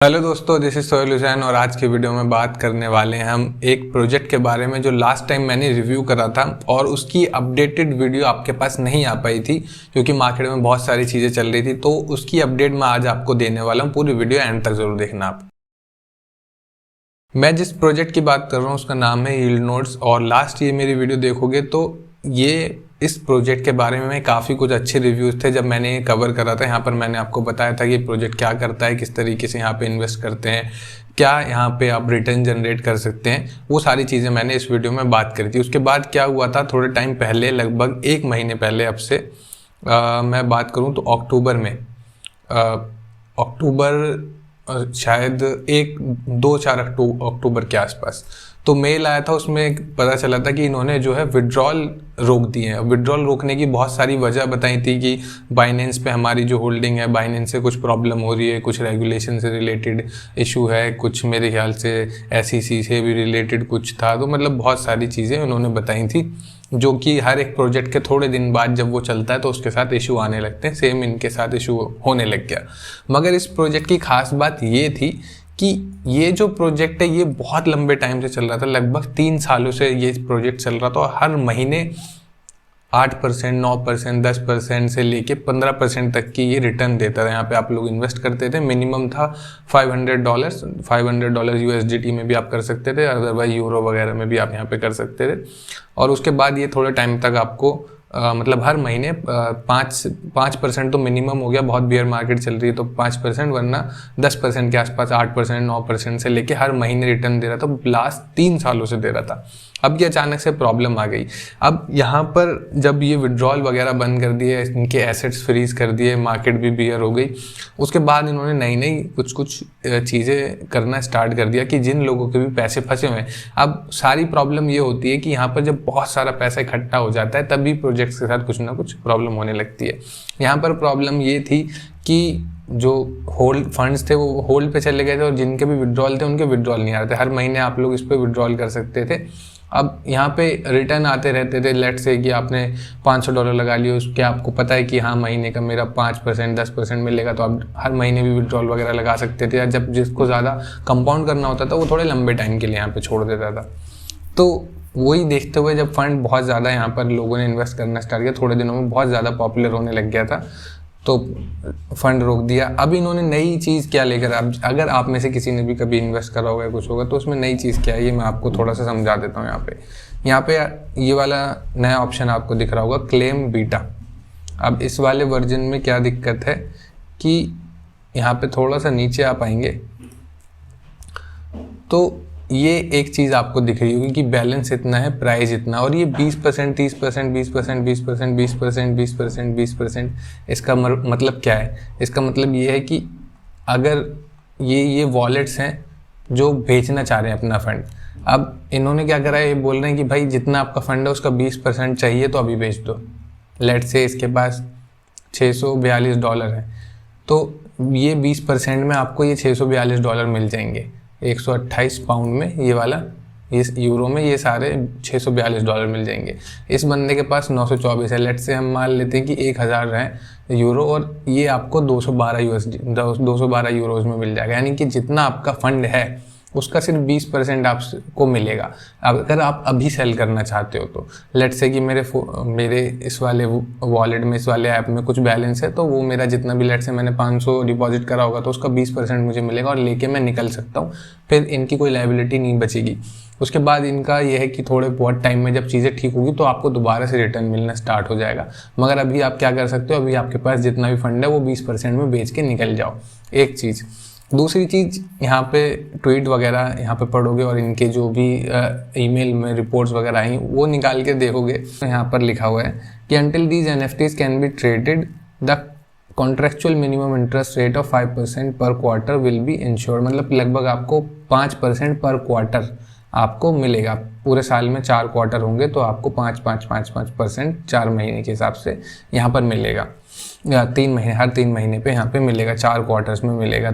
Hello दोस्तों, this is Sohail Hussain और आज के वीडियो में बात करने वाले हैं हम एक प्रोजेक्ट के बारे में जो लास्ट टाइम मैंने रिव्यू करा था और उसकी अपडेटेड वीडियो आपके पास नहीं आ पाई थी क्योंकि मार्केट में बहुत सारी चीज़ें चल रही थी। तो उसकी अपडेट मैं आज आपको देने वाला हूँ, पूरी वीडियो एंड तक जरूर देखना आप। मैं जिस प्रोजेक्ट की बात कर रहा हूँ उसका नाम है यील्ड नोड्स और लास्ट ये मेरी वीडियो देखोगे तो ये इस प्रोजेक्ट के बारे में काफ़ी कुछ अच्छे रिव्यूज़ थे जब मैंने कवर करा था। यहाँ पर मैंने आपको बताया था कि प्रोजेक्ट क्या करता है, किस तरीके से यहाँ पे इन्वेस्ट करते हैं, क्या यहाँ पे आप रिटर्न जनरेट कर सकते हैं, वो सारी चीज़ें मैंने इस वीडियो में बात करी थी। उसके बाद क्या हुआ था, थोड़े टाइम पहले, लगभग 1 महीने पहले अब से मैं बात करूँ तो अक्टूबर में शायद 1-2-4 अक्टूबर के आसपास तो मेल आया था। उसमें पता चला था कि इन्होंने जो है विड्रॉल रोक दिए हैं। विड्रॉल रोकने की बहुत सारी वजह बताई थी कि बाइनेंस पे हमारी जो होल्डिंग है, बाइनेंस से कुछ प्रॉब्लम हो रही है, कुछ रेगुलेशन से रिलेटेड इशू है, कुछ मेरे ख्याल से SEC से भी रिलेटेड कुछ था। तो मतलब बहुत सारी चीज़ें उन्होंने बताई थी जो कि हर एक प्रोजेक्ट के थोड़े दिन बाद जब वो चलता है तो उसके साथ इशू आने लगते हैं। सेम इनके साथ इशू होने लग गया। मगर इस प्रोजेक्ट की खास बात ये थी कि ये जो प्रोजेक्ट है ये बहुत लंबे टाइम से चल रहा था, लगभग 3 सालों से ये प्रोजेक्ट चल रहा था और हर महीने 8%, 9%, 10% से लेके 15% तक की ये रिटर्न देता था। यहाँ पे आप लोग इन्वेस्ट करते थे, मिनिमम था $500 USDT में भी आप कर सकते थे, अदरवाइज यूरो वगैरह में भी आप यहाँ पे कर सकते थे। और उसके बाद ये थोड़े टाइम तक आपको मतलब हर महीने 5% तो मिनिमम हो गया, बहुत बियर मार्केट चल रही है तो 5%, वरना 10% के आसपास 8%, 9% से लेके हर महीने रिटर्न दे रहा था, लास्ट 3 सालों से दे रहा था। अब ये अचानक से प्रॉब्लम आ गई। अब यहाँ पर जब ये विड्रॉल वगैरह बंद कर दिए, इनके एसेट्स फ्रीज कर दिए, मार्केट भी बियर हो गई, उसके बाद इन्होंने नई कुछ चीज़ें करना स्टार्ट कर दिया कि जिन लोगों के भी पैसे फंसे हुए हैं। अब सारी प्रॉब्लम ये होती है कि यहाँ पर जब बहुत सारा पैसा इकट्ठा हो जाता है तभी प्रोजेक्ट्स के साथ कुछ ना कुछ प्रॉब्लम होने लगती है। यहाँ पर प्रॉब्लम ये थी कि जो होल्ड फंड्स थे वो होल्ड पे चले गए थे और जिनके भी विड्रॉल थे उनके विड्रॉल नहीं आ रहे थे। हर महीने आप लोग इस पर विड्रॉल कर सकते थे। अब यहाँ पे रिटर्न आते रहते थे। लेट्स से कि आपने $500 लगा लिया, उसके आपको पता है कि हाँ महीने का मेरा 5%, 10% मिलेगा, तो आप हर महीने भी विड्रॉल वगैरह लगा सकते थे। या जब जिसको ज़्यादा कंपाउंड करना होता था वो थोड़े लंबे टाइम के लिए यहाँ पे छोड़ देता था। तो वही देखते हुए जब फंड बहुत ज़्यादा यहाँ पर लोगों ने इन्वेस्ट करना स्टार्ट किया, थोड़े दिनों में बहुत ज़्यादा पॉपुलर होने लग गया था, तो फंड रोक दिया। अब इन्होंने नई चीज़ क्या लेकर, अब अगर आप में से किसी ने भी कभी इन्वेस्ट करा होगा कुछ होगा तो उसमें नई चीज़ क्या है ये मैं आपको थोड़ा सा समझा देता हूँ। यहाँ पे ये वाला नया ऑप्शन आपको दिख रहा होगा, क्लेम बीटा। अब इस वाले वर्जन में क्या दिक्कत है कि यहाँ पे थोड़ा सा नीचे आप आएंगे तो ये एक चीज़ आपको दिख रही होगी कि बैलेंस इतना है, प्राइस इतना, और ये 20%, 30%, 20%, 20%, 20%, 20%, 20%। इसका मतलब क्या है? इसका मतलब ये है कि अगर ये वॉलेट्स हैं जो बेचना चाह रहे हैं अपना फंड। अब इन्होंने क्या करा है, ये बोल रहे हैं कि भाई जितना आपका फंड है उसका 20% चाहिए तो अभी बेच दो। लेट से इसके पास $642 है तो ये 20% में आपको ये $642 मिल जाएंगे। 128 पाउंड में ये वाला, इस यूरो में ये सारे $642 मिल जाएंगे। इस बंदे के पास 924 है। लेट से हम मान लेते हैं कि 1000 है यूरो और ये आपको 212 यूरोज में मिल जाएगा। यानी कि जितना आपका फंड है उसका सिर्फ 20% आपको मिलेगा अगर आप अभी सेल करना चाहते हो तो। लेट से कि मेरे इस वाले वॉलेट में, इस वाले ऐप में कुछ बैलेंस है तो वो मेरा जितना भी, लेट से मैंने 500 डिपॉजिट करा होगा तो उसका 20% मुझे मिलेगा और लेके मैं निकल सकता हूँ। फिर इनकी कोई लायबिलिटी नहीं बचेगी। उसके बाद इनका यह है कि थोड़े बहुत टाइम में जब चीज़ें ठीक होगी तो आपको दोबारा से रिटर्न मिलना स्टार्ट हो जाएगा। मगर अभी आप क्या कर सकते हो, अभी आपके पास जितना भी फंड है वो 20% में बेच के निकल जाओ। एक चीज़। दूसरी चीज़, यहाँ पे ट्वीट वगैरह यहाँ पे पढ़ोगे और इनके जो भी ईमेल में रिपोर्ट्स वगैरह आई वो निकाल के देखोगे तो यहाँ पर लिखा हुआ है कि until these NFTs can be traded, the contractual minimum interest rate of 5% per quarter will be ensured। मतलब लगभग आपको 5% पर क्वार्टर आपको मिलेगा। पूरे साल में 4 क्वार्टर होंगे तो आपको 5% 4 महीने के हिसाब से यहाँ पर मिलेगा, या 3 महीने, हर 3 महीने पे यहाँ पे मिलेगा, 4 क्वार्टर्स में मिलेगा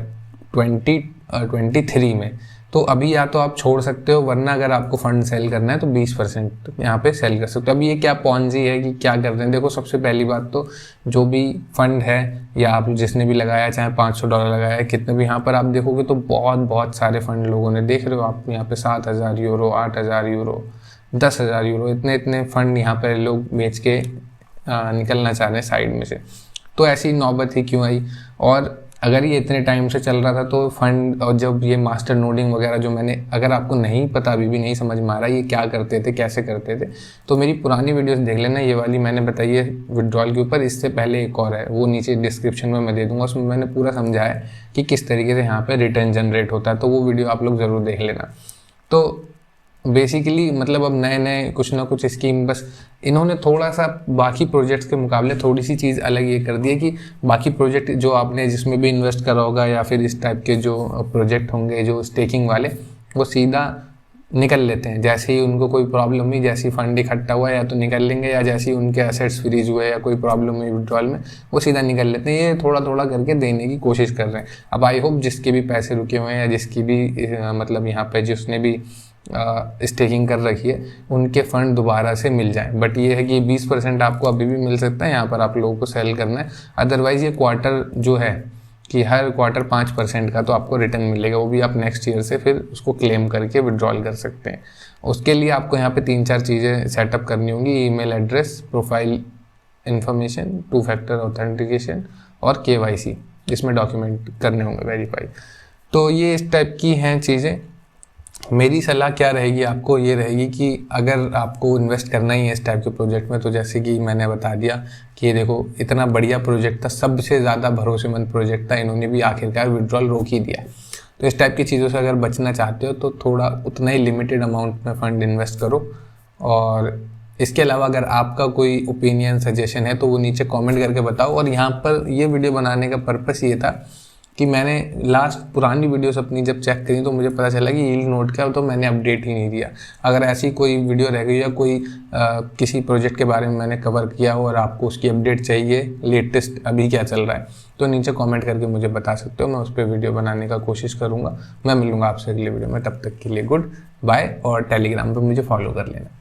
2023 में। तो अभी या तो आप छोड़ सकते हो, वरना अगर आपको फंड सेल करना है तो 20% यहाँ पे सेल कर सकते हो। अब ये क्या पॉन्जी है कि क्या करते हैं, देखो सबसे पहली बात तो जो भी फंड है या आप जिसने भी लगाया, चाहे $500 लगाया, कितने भी, यहाँ पर आप देखोगे तो बहुत सारे फंड लोगों ने, देख रहे हो आप यहाँ पे 7,000 यूरो, 8,000 यूरो, 10,000 यूरो, इतने फंड यहाँ पर लोग बेच के निकलना चाह रहे हैं साइड में से। तो ऐसी नौबत ही क्यों आई? और अगर ये इतने टाइम से चल रहा था तो फंड, और जब ये मास्टर नोडिंग वगैरह जो मैंने, अगर आपको नहीं पता, अभी भी नहीं समझ में आ रहा ये क्या करते थे, कैसे करते थे, तो मेरी पुरानी वीडियोस देख लेना। ये वाली मैंने बताई है विड्रॉल के ऊपर, इससे पहले एक और है, वो नीचे डिस्क्रिप्शन में मैं दे दूंगा, उसमें मैंने पूरा समझाया है कि किस तरीके से यहाँ पर रिटर्न जनरेट होता है, तो वो वीडियो आप लोग ज़रूर देख लेना। तो बेसिकली मतलब अब नए कुछ ना कुछ स्कीम, बस इन्होंने थोड़ा सा बाकी प्रोजेक्ट्स के मुकाबले थोड़ी सी चीज़ अलग ये कर दी है कि बाकी प्रोजेक्ट जो आपने जिसमें भी इन्वेस्ट करा होगा या फिर इस टाइप के जो प्रोजेक्ट होंगे जो स्टेकिंग वाले, वो सीधा निकल लेते हैं। जैसे ही उनको कोई प्रॉब्लम हुई, जैसे ही फंड इकट्ठा हुआ, या तो निकल लेंगे, या जैसे ही उनके एसेट्स फ्रीज हुए या कोई प्रॉब्लम हुई विड्रॉल में, वो सीधा निकल लेते हैं। ये थोड़ा थोड़ा करके देने की कोशिश कर रहे हैं। अब आई होप जिसके भी पैसे रुके हुए हैं या जिसकी भी मतलब यहाँ पे जिसने भी स्टेकिंग कर रखी है, उनके फंड दोबारा से मिल जाए। बट ये है कि 20% आपको अभी भी मिल सकता है, यहाँ पर आप लोगों को सेल करना है। अदरवाइज़ ये क्वार्टर जो है कि हर क्वार्टर 5% का तो आपको रिटर्न मिलेगा, वो भी आप नेक्स्ट ईयर से फिर उसको क्लेम करके विड्रॉल कर सकते हैं। उसके लिए आपको यहाँ पे 3-4 चीज़ें सेटअप करनी होंगी: email address, profile information, 2 factor authentication और KYC, इसमें डॉक्यूमेंट करने होंगे वेरीफाई। तो ये इस टाइप की हैं चीज़ें। मेरी सलाह क्या रहेगी आपको, ये रहेगी कि अगर आपको इन्वेस्ट करना ही है इस टाइप के प्रोजेक्ट में, तो जैसे कि मैंने बता दिया कि देखो इतना बढ़िया प्रोजेक्ट था, सबसे ज़्यादा भरोसेमंद प्रोजेक्ट था, इन्होंने भी आखिरकार विड्रॉल रोक ही दिया। तो इस टाइप की चीज़ों से अगर बचना चाहते हो तो थोड़ा उतना ही लिमिटेड अमाउंट में फ़ंड इन्वेस्ट करो। और इसके अलावा अगर आपका कोई ओपिनियन, सजेशन है तो वो नीचे कॉमेंट करके बताओ। और यहाँ पर ये वीडियो बनाने का पर्पस ये था कि मैंने लास्ट पुरानी वीडियोस अपनी जब चेक करी तो मुझे पता चला कि यील्ड नोट क्या, तो मैंने अपडेट ही नहीं दिया। अगर ऐसी कोई वीडियो रह गई या कोई किसी प्रोजेक्ट के बारे में मैंने कवर किया हो और आपको उसकी अपडेट चाहिए, लेटेस्ट अभी क्या चल रहा है, तो नीचे कमेंट करके मुझे बता सकते हो, मैं उस पर वीडियो बनाने का कोशिश करूँगा। मैं मिलूँगा आपसे अगले वीडियो में, तब तक के लिए गुड बाय, और टेलीग्राम पर मुझे फॉलो कर लेना।